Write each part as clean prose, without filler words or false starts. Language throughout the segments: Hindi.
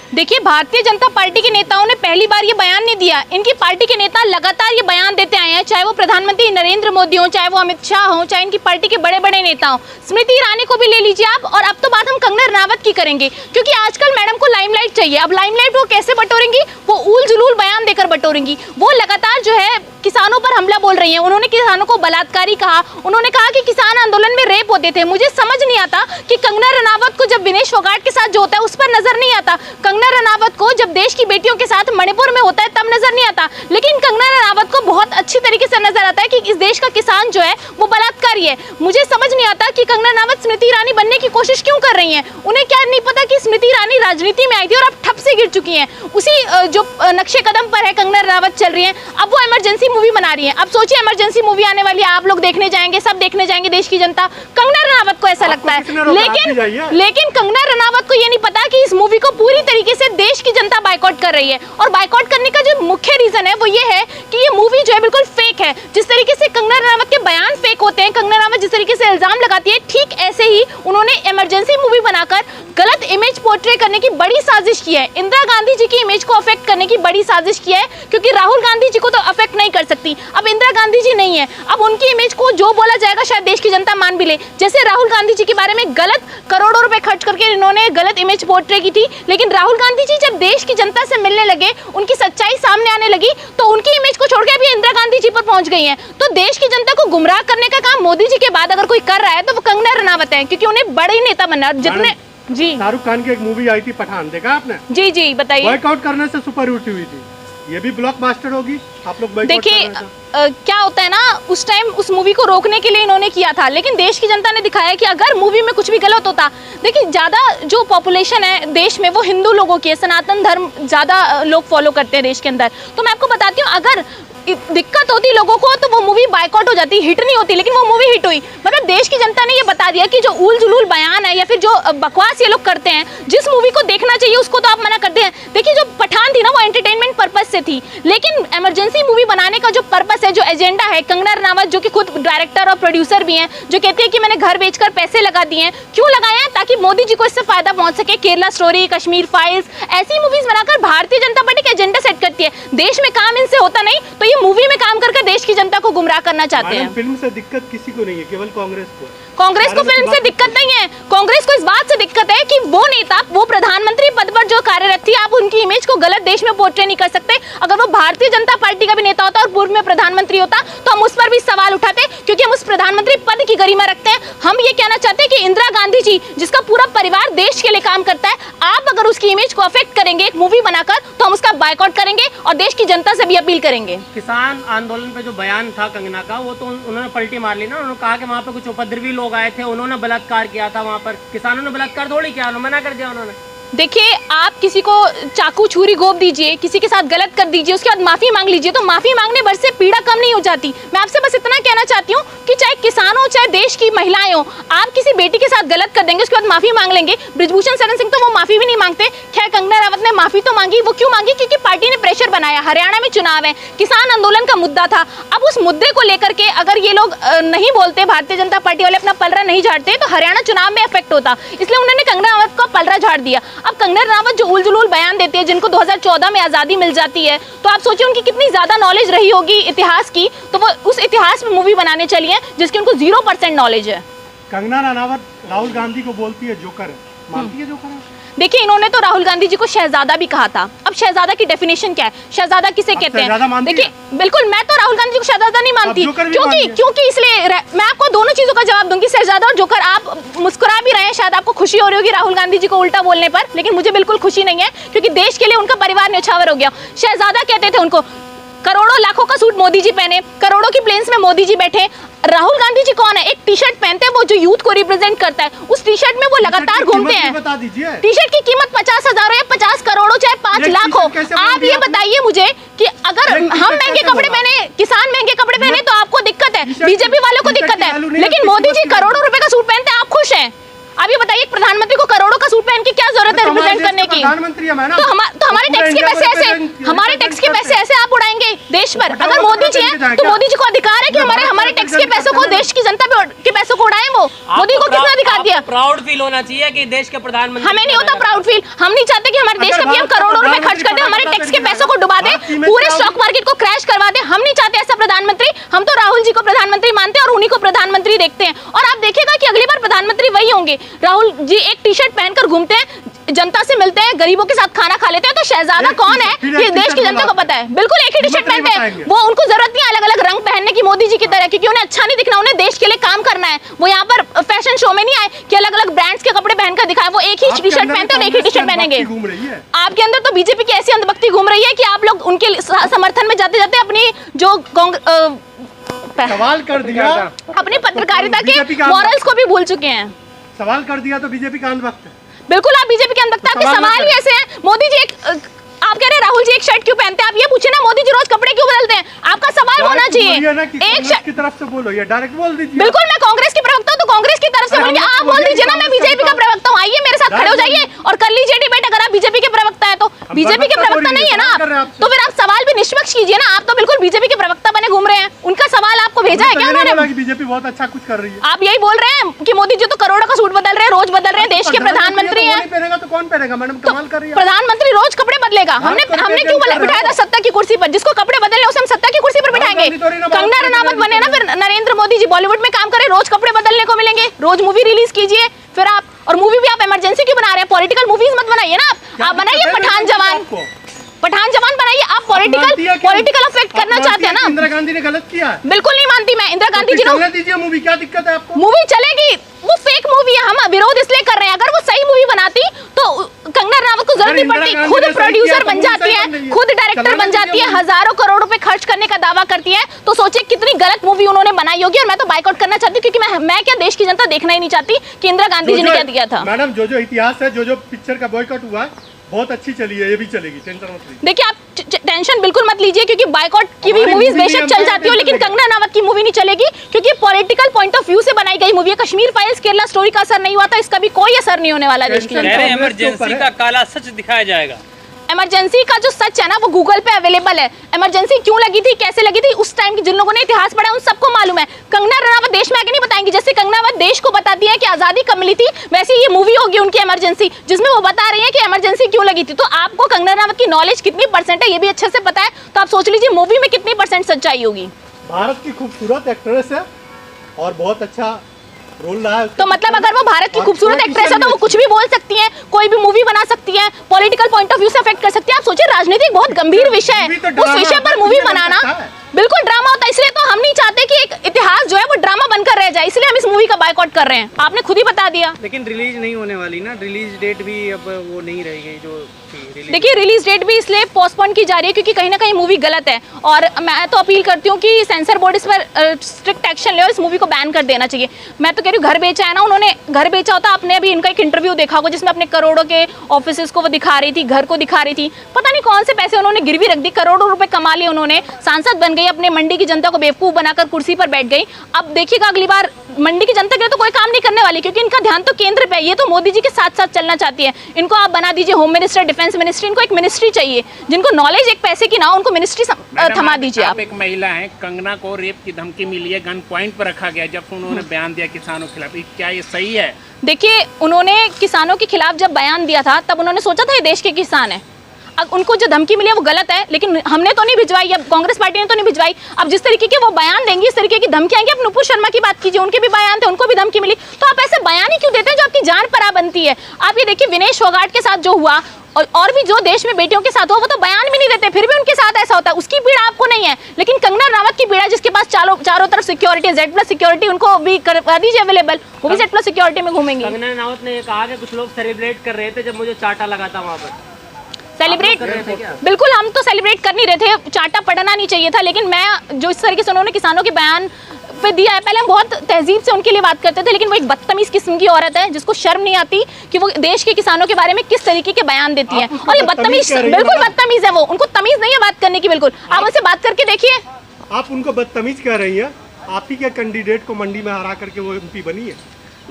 देखिए, भारतीय जनता पार्टी के नेताओं ने पहली बार ये बयान नहीं दिया। इनकी पार्टी के नेता लगातार ये बयान देते आए हैं, चाहे वो प्रधानमंत्री नरेंद्र मोदी हो, चाहे वो अमित शाह हो, चाहे इनकी पार्टी के बड़े बड़े नेता हो। स्मृति ईरानी को भी ले लीजिए आप। और अब तो बात हम कंगना रनावत की करेंगे, क्योंकि आजकल मैडम को लाइमलाइट चाहिए। अब लाइमलाइट वो कैसे बटोरेंगी? वो उल जुलूल बयान देकर बटोरेंगी। वो लगातार जो है किसानों पर हमला बोल रही हैं। उन्होंने किसानों को बलात्कारी कहा, उन्होंने कहा कि किसान आंदोलन में रेप होते थे। मुझे समझ नहीं आता कि कंगना रनावत को जब विनेश फोगाट के साथ जो होता है उस पर नजर नहीं आता, कंगना रनावत को जब देश की बेटियों के साथ मणिपुर में होता है तब नजर नहीं आता, लेकिन कंगना रनावत को बहुत अच्छी तरीके से नजर आता है कि इस देश का किसान जो है वो बलात्कारी है। मुझे समझ नहीं आता कि कंगना रनावत स्मृति ईरानी बनने की कोशिश क्यों कर रही हैं। उन्हें क्या नहीं पता कि स्मृति ईरानी राजनीति में आई थी और अब ठप से गिर चुकी हैं। उसी जो नक्शे कदम पर है कंगना रनावत चल रही है। अब वो इमरजेंसी मूवी बना रही है। अब सोचिए, इमरजेंसी मूवी आने वाली है, आप लोग देखने जाएंगे, सब देखने जाएंगे, देश की जनता। कंगना रनावत को ऐसा लगता है, लेकिन कंगना रनावत को ये नहीं पता कि इस मूवी को पूरी तरीके से देश की जनता बायकॉट कर रही है। और बायकॉट करने का जो मुख्य रीजन है वो ये है कि ये मूवी जो है बिल्कुल फेक है। जिस तरीके से कंगना रनावत के बयान फेक होते हैं, कंगना रनावत जिस तरीके से इल्जाम लगाती है, ठीक ऐसे ही उन्होंने इमरजेंसी मूवी बनाकर गलत इमेज पोर्ट्रे करने की बड़ी साजिश की है। इंदिरा गांधी जी की इमेज को अफेक्ट करने की बड़ी साजिश की है, क्योंकि राहुल गांधी जी को तो अफेक्ट नहीं कर सकती। अब इंदिरा गांधी जी नहीं है, अब उनकी इमेज को जो बोला जाएगा शायद देश की जनता मान भी ले। जैसे राहुल गांधी जी के बारे में गलत करोड़ों रुपए खर्च करके इन्होंने गलत इमेज पोर्ट्रे की थी, लेकिन राहुल गांधी जी जब देश की जनता से मिलने लगे, उनकी सच्चाई सामने आने लगी, तो उनकी इमेज को छोड़ के अभी इंदिरा गांधी जी पर पहुंच गई हैं। तो देश की जनता को गुमराह करने का काम मोदी जी के बाद अगर कोई कर रहा है तो वो कंगना रनावत है, क्योंकि उन्हें बड़े नेता बनना है। जितने जी शाहरुख खान की एक मूवी आई थी पठान, देखा आपने? जी जी बताइए। बॉयकॉट करने से सुपर हिट हुई थी, ये भी ब्लॉकबस्टर होगी। आप लोग देखिए क्या होता है ना, उस टाइम उस मूवी को रोकने के लिए इन्होंने किया था, लेकिन देश की जनता ने दिखाया कि अगर मूवी में कुछ भी गलत होता, देखिए ज़्यादा जो पॉपुलेशन है देश में वो हिंदू लोगों की है, सनातन धर्म ज़्यादा लोग फॉलो करते हैं देश के अंदर। तो मैं आपको बताती हूँ, अगर दिक्कत होती लोगों को तो वो मूवी बायकॉट हो जाती, हिट नहीं होती, लेकिन वो मूवी हिट हुई। मतलब देश की जनता ने ये बता दिया कि जो उल जुलूल बयान है या फिर जो बकवास ये लोग करते हैं, जिस मूवी को देखना चाहिए उसको तो आप मना करते हैं। देखिए जो पठान थी ना वो एंटरटेनमेंट पर्पज से थी, लेकिन इमरजेंसी मूवी बनाने का जो पर्पस है, जो एजेंडा है, कंगना रनावत जो कि खुद डायरेक्टर और प्रोड्यूसर भी हैं, जो कहती है कि मैंने घर बेचकर पैसे लगा दिए हैं, क्यों लगाए हैं? ताकि मोदी जी को इससे फायदा पहुंच सके। केरला स्टोरी, कश्मीर फाइल्स, ऐसी मूवीज बनाकर भारतीय जनता पार्टी का एजेंडा सेट करती है। देश में काम इनसे होता नहीं तो ये मूवी में काम करके देश की जनता को गुमराह करना चाहते हैं। फिल्म से दिक्कत किसी को नहीं है, केवल कांग्रेस को। कांग्रेस को फिल्म से दिक्कत नहीं है, कांग्रेस को इस बात से दिक्कत है कि वो नेता, वो प्रधानमंत्री पद पर जो कार्यरत थी, आप उनकी इमेज को गलत देश में पोर्ट्रे नहीं कर सकते। अगर वो भारतीय जनता पार्टी का भी नेता होता और पूर्व में प्रधानमंत्री होता तो हम उस पर भी सवाल उठाते, क्योंकि हम उस प्रधानमंत्री पद की गरिमा रखते हैं। हम ये कहना चाहते हैं कि इंदिरा गांधी जी, जिसका पूरा परिवार देश के लिए काम करता है, आप अगर उसकी इमेज को अफेक्ट करेंगे एक मूवी बनाकर, तो हम उसका बायकॉट करेंगे और देश की जनता से भी अपील करेंगे। किसान आंदोलन पे जो बयान था कंगना का, वो तो उन्होंने पलटी मार ली ना। उन्होंने कहा कि वहाँ पे कुछ उपद्रवी लोग आए थे, उन्होंने बलात्कार किया था। वहाँ पर किसानों ने बलात्कार थोड़ी किया, उन्होंने मना कर दिया उन्होंने। देखिए, आप किसी को चाकू छुरी गोप दीजिए, किसी के साथ गलत कर दीजिए, उसके बाद माफी मांग लीजिए, तो माफी मांगने भर से पीड़ा कम नहीं हो जाती। मैं आपसे बस इतना कहना चाहती हूँ कि चाहे किसान हो चाहे देश की महिलाएं हो, आप किसी बेटी के साथ गलत कर देंगे, उसके बाद माफी मांग लेंगे। ब्रिजभूषण शरण सिंह तो वो माफी भी नहीं मांगते। खैर, कंगना रनावत ने माफी तो मांगी, वो क्यों मांगी? क्योंकि पार्टी ने प्रेशर बनाया। हरियाणा में चुनाव है, किसान आंदोलन का मुद्दा था। अब उस मुद्दे को लेकर के अगर ये लोग नहीं बोलते, भारतीय जनता पार्टी वाले अपना पलड़ा नहीं झाड़ते, तो हरियाणा चुनाव में इफेक्ट होता। इसलिए उन्होंने कंगना रनावत को पलड़ा झाड़ दिया। अब कंगना रनावत जो उल जुलूल बयान देती है, जिनको 2014 में आजादी मिल जाती है, तो आप सोचिए उनकी कितनी ज्यादा नॉलेज रही होगी इतिहास की, तो वो उस इतिहास में मूवी बनाने चली है जिसकी उनको 0% नॉलेज है। कंगना रनावत राहुल गांधी को बोलती है जोकर है, मानती है जोकर है? देखिए, इन्होंने तो राहुल गांधी जी को शहजादा भी कहा था। अब शहजादा की डेफिनेशन क्या है? शहजादा किसे कहते हैं? देखिए, बिल्कुल मैं तो राहुल गांधी जी को शहजादा नहीं मानती, क्योंकि इसलिए मैं आपको दोनों चीजों का जवाब दूंगी, शहजादा और जोकर। आप मुस्कुरा भी रहे हैं, शायद आपको खुशी हो रही होगी राहुल गांधी जी को उल्टा बोलने पर, लेकिन मुझे बिल्कुल खुशी नहीं है, क्योंकि देश के लिए उनका परिवार न्यौछावर हो गया। शहजादा कहते थे उनको। करोड़ों लाखों का सूट मोदी जी पहने, करोड़ों की प्लेन्स में मोदी जी बैठे। राहुल गांधी जी कौन है? एक टी शर्ट पहनते हैं, वो जो यूथ को रिप्रेजेंट करता है, उस टी शर्ट में वो लगातार घूमते हैं। बता दीजिए, टी शर्ट की कीमत 50,000 हो या 50 करोड़ हो चाहे 5 लाख हो, आप ये बताइए मुझे कि अगर हम महंगे कपड़े पहने, किसान महंगे कपड़े पहने तो आपको दिक्कत है, बीजेपी वालों को दिक्कत है, लेकिन मोदी जी करोड़ों रुपए का सूट पहनते हैं, आप खुश हैं? आप ये बताइए, प्रधानमंत्री को करोड़ों का सूट पहन के क्या जरूरत है रिप्रेजेंट करने की? तो हमारे टैक्स के पैसे ऐसे आप उड़ाएंगे देश पर। अगर मोदी जी है तो मोदी जी को अधिकार है कि हमारे टैक्स के पैसों को, देश की जनता के पैसों को उड़ाएं। वो मोदी को किसने अधिकार दिया? प्राउड फील होना चाहिए कि देश के प्रधानमंत्री। हमें नहीं होता प्राउड फील। हम नहीं चाहते कि हमारे देश का पीएम करोड़ों रुपए खर्च कर दे, हमारे टैक्स के पैसों को डुबा दे, पूरे स्टॉक मार्केट को क्रैश करवा दे। हम नहीं चाहते ऐसा प्रधानमंत्री। हम तो राहुल जी को प्रधानमंत्री मानते हैं और उन्हीं को प्रधानमंत्री देखते हैं। और आप देखिएगा कि अगली बार प्रधानमंत्री वही होंगे। राहुल जी एक टी शर्ट पहनकर घूमते हैं, जनता से मिलते हैं, गरीबों के साथ खाना खा लेते हैं। तो शहजादा कौन है ये देश की जनता को पता है। बिल्कुल एक ही टी शर्ट पहनते हैं। वो उनको जरूरत नहीं है अलग अलग रंग पहनने की मोदी जी की तरह, क्योंकि उन्हें अच्छा नहीं दिखना, उन्हें देश के लिए काम करना है। वो यहाँ पर फैशन शो में नहीं आए कि अलग अलग ब्रांड्स के कपड़े पहनकर दिखाए। वो एक ही टी शर्ट पहनते हैं और एक ही टी शर्ट पहनेंगे। आपके अंदर तो बीजेपी की ऐसी अंधभक्ति घूम रही है कि आप लोग उनके समर्थन में जाते जाते अपनी जो सवाल कर दिया, अपनी पत्रकारिता के मॉरल्स को भी भूल चुके हैं। सवाल कर दिया तो बीजेपी का अंधभक्त है। बिल्कुल आप बीजेपी के अंधभक्त। आपके सवाल ही ऐसे हैं। मोदी जी आप कह रहे हैं राहुल जी एक शर्ट क्यों पहनते हैं? आप ये पूछे ना मोदी जी रोज कपड़े क्यों बदलते हैं? आपका सवाल होना चाहिए। एक शर्ट की तरफ से बोलो या डायरेक्ट बोल दीजिए। बिल्कुल मैं कांग्रेस की प्रवक्ता हूं तो कांग्रेस की तरफ से बोलिए। आप बोल दीजिए ना मैं बीजेपी का प्रवक्ता हूं। आइए मेरे साथ खड़े हो जाइए और कर लीजिए डिबेट। अगर आप बीजेपी के प्रवक्ता है तो बीजेपी के प्रवक्ता नहीं है ना आप, तो फिर आप सवाल भी निष्पक्ष कीजिए ना। आप तो बिल्कुल बीजेपी के प्रवक्ता बने घूम रहे हैं। उनका सवाल आपको भेजा है क्या उन्होंने? बीजेपी बहुत अच्छा कुछ कर रही है। आप यही बोल रहे हैं कि मोदी जी तो करोड़ों का सूट बदल रहे हैं, रोज बदल रहे हैं, देश के प्रधानमंत्री हैं। पहनेगा तो कौन पहनेगा मैडम? कमाल कर रही है। प्रधानमंत्री रोज कपड़े बदलेगा। हमने क्यों बिठाया था सत्ता की कुर्सी पर? जिसको कपड़े बदलने उसे हम सत्ता की कुर्सी पर बिठाएंगे। कंगना रनावत बने ना फिर नरेंद्र मोदी जी, बॉलीवुड में काम करें, रोज कपड़े बदलने को मिलेंगे, रोज मूवी रिलीज कीजिए। फिर आप और मूवी भी आप इमरजेंसी क्यों बना रहे हैं? पॉलिटिकल मूवीज मत बनाइए ना आप बनाइए पठान जवान बनाइए। आप पॉलिटिकल इफेक्ट करना चाहते हैं ना? इंदिरा गांधी ने गलत किया। बिल्कुल नहीं मानती मैं इंदिरा गांधी जी को। दीजिए मूवी, क्या दिक्कत है आपको? मूवी चलेगी, वो फेक मूवी है। हम विरोध इसलिए कर रहे हैं। अगर वो सही मूवी बनाती तो कंगना रनावत को जरूरत नहीं पड़ती। खुद प्रोड्यूसर बन जाती है, खुद डायरेक्टर बन जाती है, हजारों करोड़ रुपए खर्च करने का दावा करती है। तो सोचिए कितनी गलत मूवी उन्होंने बनाई होगी। और मैं तो बाइकआउट करना चाहती हूँ, क्योंकि मैं क्या देश की जनता देखना ही नहीं चाहती कि इंदिरा गांधी जी ने क्या दिया था। मैडम जो इतिहास है, जो पिक्चर का बॉयकॉट हुआ है बहुत अच्छी चली है, ये भी चलेगी, टेंशन मत लीजिए। देखिए आप टेंशन बिल्कुल मत लीजिए, क्योंकि बाइकॉट की भी मूवीज बेशक चल जाती हो, लेकिन कंगना रनावत की मूवी नहीं चलेगी, क्योंकि पॉलिटिकल पॉइंट ऑफ व्यू से बनाई गई मूवी है। कश्मीर फाइल्स, केरला स्टोरी का असर नहीं हुआ था, इसका भी कोई असर नहीं होने वाला देश की जनता। इमरजेंसी का काला सच दिखाया जाएगा। इमरजेंसी का जो सच है ना वो गूगल पे अवेलेबल है। इमरजेंसी क्यों लगी थी, कैसे लगी थी, उस टाइम की जिन लोगों ने इतिहास पढ़ा उन सबको मालूम है। कंगना रनावत देश में आगे नहीं बताएंगी। जैसे कंगना रनावत देश को बताती है कि आजादी कब मिली थी, वैसे ये मूवी होगी उनकी इमरजेंसी, जिसमें वो बता रही है कि इमरजेंसी क्यों लगी थी। तो आपको कंगना रनावत की नॉलेज कितनी परसेंट है ये भी अच्छे से पता है, तो आप सोच लीजिए मूवी में कितनी परसेंट सच्चाई होगी। भारत की खूबसूरत एक्ट्रेस है और बहुत अच्छा रोल रहा है। तो मतलब अगर वो भारत की खूबसूरत एक्ट्रेस है तो वो कुछ भी बोल सकती हैं, कोई भी मूवी बना सकती हैं, पॉलिटिकल पॉइंट ऑफ व्यू से अफेक्ट कर सकती है। आप सोचिए राजनीति एक बहुत गंभीर विषय है, उस विषय पर मूवी बनाना बिल्कुल ड्रामा होता है। इसलिए तो हम नहीं चाहते कि एक इतिहास जो है वो ड्रामा बनकर रह जाए, इसलिए हम इस मूवी का बायकॉट कर रहे हैं। आपने खुद ही बता दिया। लेकिन रिलीज नहीं होने वाली ना, रिलीज डेट भी अब वो नहीं रहेगी जो थी। देखिए रिलीज डेट भी इसलिए पोस्टपोन की जा रही है क्योंकि कहीं ना कहीं मूवी गलत है, और मैं तो अपील करती हूँ कि सेंसर बोर्ड इस पर स्ट्रिक्ट एक्शन ले और इस मूवी को बैन कर देना चाहिए। मैं तो कह रही हूँ घर बेचा है ना, उन्होंने घर बेचा होता। आपने अभी इनका एक इंटरव्यू देखा होगा जिसमें अपने करोड़ों के ऑफिसेस को वो दिखा रही थी, घर को दिखा रही थी, पता नहीं कौन से पैसे उन्होंने गिरवी रख दी, करोड़ों रुपए कमा लिए उन्होंने, सांसद बन गई, अपने मंडी की जनता को बेवकूफ बनाकर कुर्सी पर बैठ गई। अब देखिएगा अगली बार मंडी की जनता के लिए तो कोई काम नहीं करने वाली, क्योंकि इनका ध्यान तो केंद्र पे है। ये तो मोदी जी के साथ साथ चलना चाहती है। इनको आप बना दीजिए होम मिनिस्टर, डिफेंस मिनिस्ट्री, इनको एक मिनिस्ट्री चाहिए। जिनको नॉलेज एक पैसे की ना हो उनको मिनिस्ट्री थमा दीजिए। आप एक महिला है, कंगना को रेप की धमकी मिली है, गन पॉइंट पर रखा गया जब उन्होंने बयान दिया किसानों के खिलाफ, क्या ये सही है? देखिए उन्होंने किसानों के खिलाफ जब बयान दिया था तब उन्होंने सोचा था ये देश के किसान है। अब उनको जो धमकी मिली है वो गलत है, लेकिन हमने तो नहीं भिजवाई, अब कांग्रेस पार्टी ने तो नहीं भिजवाई। अब जिस तरीके के वो बयान देंगी, इस तरीके की धमकी आएंगी। अब नुपुर शर्मा की बात कीजिए, उनके भी बयान थे, उनको भी धमकी मिली। तो आप ऐसे बयान ही क्यों देते हैं जो आपकी जान पर बनती है? आप ये देखिए विनेश फोगाट के साथ जो हुआ और भी जो देश में बेटियों के साथ हुआ, वो तो बयान भी नहीं देते, फिर भी उनके साथ ऐसा होता है। उसकी पीड़ा आपको नहीं है, लेकिन कंगना रनावत की पीड़ा, जिसके पास चारों तरफ सिक्योरिटी, Z+ सिक्योरिटी, उनको भी करवा दीजिए अवेलेबल, वो भी Z+ सिक्योरिटी में घूमेंगे। कंगना रनावत ने कहा कि कुछ लोग सेलिब्रेट कर रहे थे जब मुझे चाटा लगा था वहाँ पर। सेलिब्रेट बिल्कुल हम तो सेलिब्रेट कर नहीं रहे थे, चाटा पड़ना नहीं चाहिए था, लेकिन मैं जो इस तरीके से उन्होंने किसानों के बयान पे दिया है, पहले हम बहुत तहजीब से उनके लिए बात करते थे, लेकिन वो एक बदतमीज किस्म की औरत है जिसको शर्म नहीं आती कि वो देश के किसानों के बारे में किस तरीके के बयान देती है। और ये बदतमीज, बिल्कुल बदतमीज है वो, उनको तमीज नहीं है बात करने की। बिल्कुल आप उनसे बात करके देखिए। आप उनको बदतमीज कह रही है, आप ही के कैंडिडेट को मंडी में हरा करके वो MP बनी है।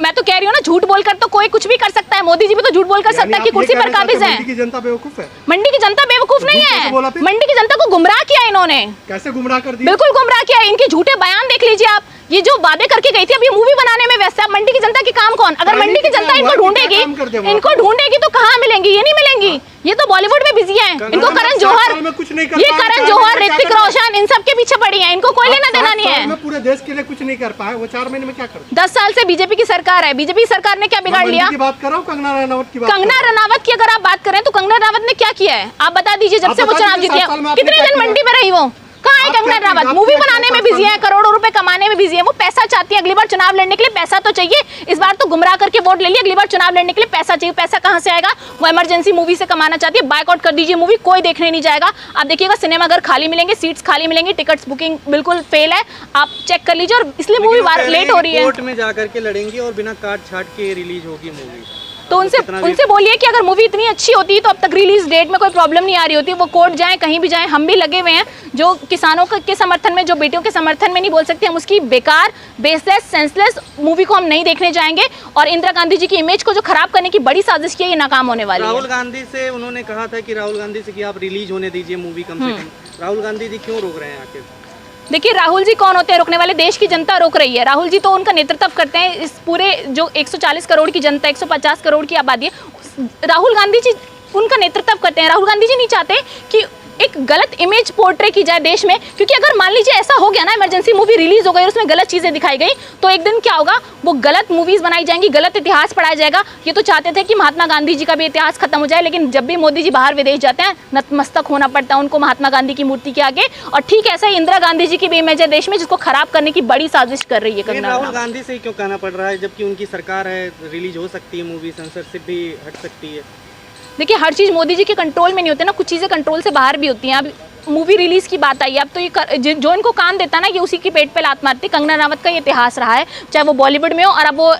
मैं तो कह रही हूँ ना, झूठ बोलकर तो कोई कुछ भी कर सकता है। मोदी जी भी तो झूठ बोलकर सकता है कि कुर्सी पर काबिज है। मंडी की जनता बेवकूफ है। मंडी की जनता बेवकूफ नहीं कैसे बोला है, फिर? मंडी की जनता को गुमराह किया इन्होंने, कैसे गुमराह कर दिया? बिल्कुल गुमराह किया। इनके झूठे बयान देख लीजिए आप, ये जो वादे करके गई थी, अब ये मूवी बनाने में व्यस्त है। मंडी की जनता के काम कौन? अगर मंडी की जनता इनको ढूंढेगी तो कहाँ मिलेंगी? ये नहीं मिलेंगी, ये तो बॉलीवुड में बिजी हैं। इनको करण जौहर, ये करण जौहर, ऋतिक रोशन, इन सब के पीछे पड़ी हैं, इनको कोई लेना देना नहीं है। पूरे देश के लिए कुछ नहीं कर पाए, वो 4 महीने में क्या कर? 10 साल से बीजेपी की सरकार है, बीजेपी सरकार ने क्या बिगाड़ लिया? की बात कर रहा हूँ, कंगना रनावत की बात। कंगना रनावत की अगर आप बात करें तो कंगना रनावत ने क्या किया है आप बता दीजिए। जब से वो चुनाव जीती है, कितने दिन मंडी में रही वो? कहाँ है कंगना रनावत? मूवी बनाने में बिजी है, करोड़ों रुपए कमाने में बिजी है। वो पैसा चाहती है, अगली बार चुनाव लड़ने के लिए पैसा तो चाहिए। इस बार तो गुमराह करके वोट ले लिया, अगली बार चुनाव लड़ने के लिए पैसा चाहिए। पैसा कहाँ से आएगा? वो इमरजेंसी मूवी से कमाना चाहती है। बायकॉट कर दीजिए मूवी, कोई देखने नहीं जाएगा। आप देखिएगा सिनेमा घर खाली मिलेंगे, सीट्स खाली मिलेंगी, टिकट्स बुकिंग बिल्कुल फेल है, आप चेक कर लीजिए। और इसलिए मूवी लेट हो रही है। कोर्ट में जाकर के लड़ेंगी और बिना काट छाट के रिलीज होगी मूवी। तो उनसे बोलिए कि अगर मूवी इतनी अच्छी होती तो अब तक रिलीज डेट में कोई प्रॉब्लम नहीं आ रही होती। वो कोर्ट जाएं, कहीं भी जाएं, हम भी लगे हुए हैं जो किसानों के समर्थन में, जो बेटियों के समर्थन में नहीं बोल सकते। हम उसकी बेकार, बेसलेस, सेंसलेस मूवी को हम नहीं देखने जाएंगे। और इंदिरा गांधी जी की इमेज को जो खराब करने की बड़ी साजिश की है, ये नाकाम होने वाली है। राहुल गांधी से उन्होंने कहा था कि राहुल गांधी से कि आप रिलीज होने दीजिए मूवी कम से कम। राहुल गांधी जी क्यों रोक रहे हैं आखिर? देखिए राहुल जी कौन होते हैं रोकने वाले? देश की जनता रोक रही है। राहुल जी तो उनका नेतृत्व करते हैं। इस पूरे जो 140 करोड़ की जनता, 150 करोड़ की आबादी है, राहुल गांधी जी उनका नेतृत्व करते हैं। राहुल गांधी जी नहीं चाहते कि एक गलत इमेज पोर्ट्रे की जाए देश में, क्योंकि अगर मान लीजिए ऐसा हो गया ना, इमरजेंसी मूवी रिलीज हो गई और उसमें गलत चीजें दिखाई गई, तो एक दिन क्या होगा? वो गलत मूवीज बनाई जाएंगी, गलत इतिहास पढ़ाया जाएगा। ये तो चाहते थे कि महात्मा गांधी जी का भी इतिहास खत्म हो जाए, लेकिन जब भी मोदी जी बाहर विदेश जाते हैं, नतमस्तक होना पड़ता है उनको महात्मा गांधी की मूर्ति के आगे। और ठीक ऐसा ही इंदिरा गांधी जी की भी इमेज है देश में, जिसको खराब करने की बड़ी साजिश कर रही है कंगना। राहुल गांधी से क्यों कहना पड़ रहा है, जबकि उनकी सरकार है, रिलीज हो सकती है मूवी, सेंसरशिप भी हट सकती है? देखिए हर चीज़ मोदी जी के कंट्रोल में नहीं होती ना, कुछ चीज़ें कंट्रोल से बाहर भी होती हैं। अब मूवी रिलीज की बात आई है, अब तो ये जो इनको काम देता ना, ये उसी की पेट पे लात मारती। कंगना रनावत का ये इतिहास रहा है, चाहे वो बॉलीवुड में हो और अब वो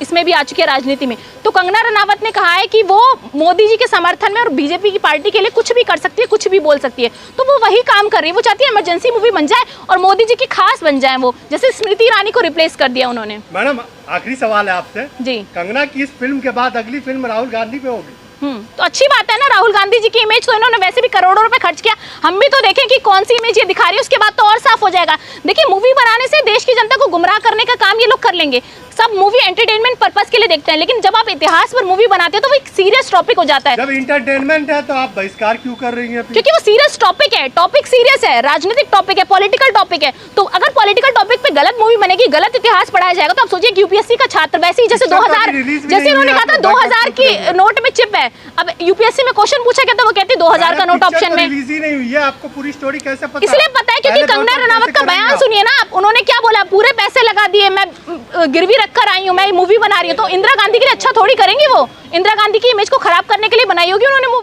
इसमें भी आ चुकी है राजनीति में। तो कंगना रनावत ने कहा है कि वो मोदी जी के समर्थन में और बीजेपी की पार्टी के लिए कुछ भी कर सकती है, कुछ भी बोल सकती है। तो वो वही काम कर रही है। वो चाहती है इमरजेंसी मूवी बन जाए और मोदी जी की खास बन जाए, वो जैसे स्मृति ईरानी को रिप्लेस कर दिया उन्होंने। मैडम आखिरी सवाल है आपसे जी, कंगना की इस फिल्म के बाद अगली फिल्म राहुल गांधी पे होगी? तो अच्छी बात है ना। राहुल गांधी जी की इमेज तो इन्होंने वैसे भी करोड़ों रुपए खर्च किया, हम भी तो देखें कि कौन सी इमेज ये दिखा रही है, उसके बाद तो और साफ हो जाएगा। देखिए मूवी बनाने से देश की जनता को गुमराह करने का काम ये लोग कर लेंगे। सब मूवी एंटरटेनमेंट पर्पस के लिए देखते हैं, लेकिन जब आप इतिहास पर मूवी बनाते हैं तो वो एक सीरियस टॉपिक हो जाता है। जब इंटरटेनमेंट है तो आप बहिष्कार क्यों कर रही हैं? क्योंकि वो सीरियस टॉपिक है, टॉपिक सीरियस है, राजनीतिक टॉपिक है, पॉलिटिकल टॉपिक है। तो अगर पॉलिटिकल टॉपिक पे गलत मूवी बनेगी, गलत इतिहास पढ़ाया जाएगा, तो आप सोचिए कि यूपीएससी का छात्र वैसे ही जैसे 2000, जैसे उन्होंने कहा था 2000 की नोट में चिप है, अब यूपीएससी में क्वेश्चन पूछा गया तो वो कहती 2000 का नोट ऑप्शन में। रिलीज ही नहीं हुई है, आपको पूरी स्टोरी कैसे पता? इसलिए पता है क्योंकि कंगना रनावत का बयान सुनिए ना आप, उन्होंने क्या बोला? पूरे पैसे लगा दिए, मैं गिरवी रखकर आई हूँ, मैं मूवी बना रही हूँ। तो इंदिरा गांधी के लिए अच्छा थोड़ी करेंगी वो? इंदिरा गांधी की इमेज को खराब करने के लिए बनाई होगी उन्होंने मूवी।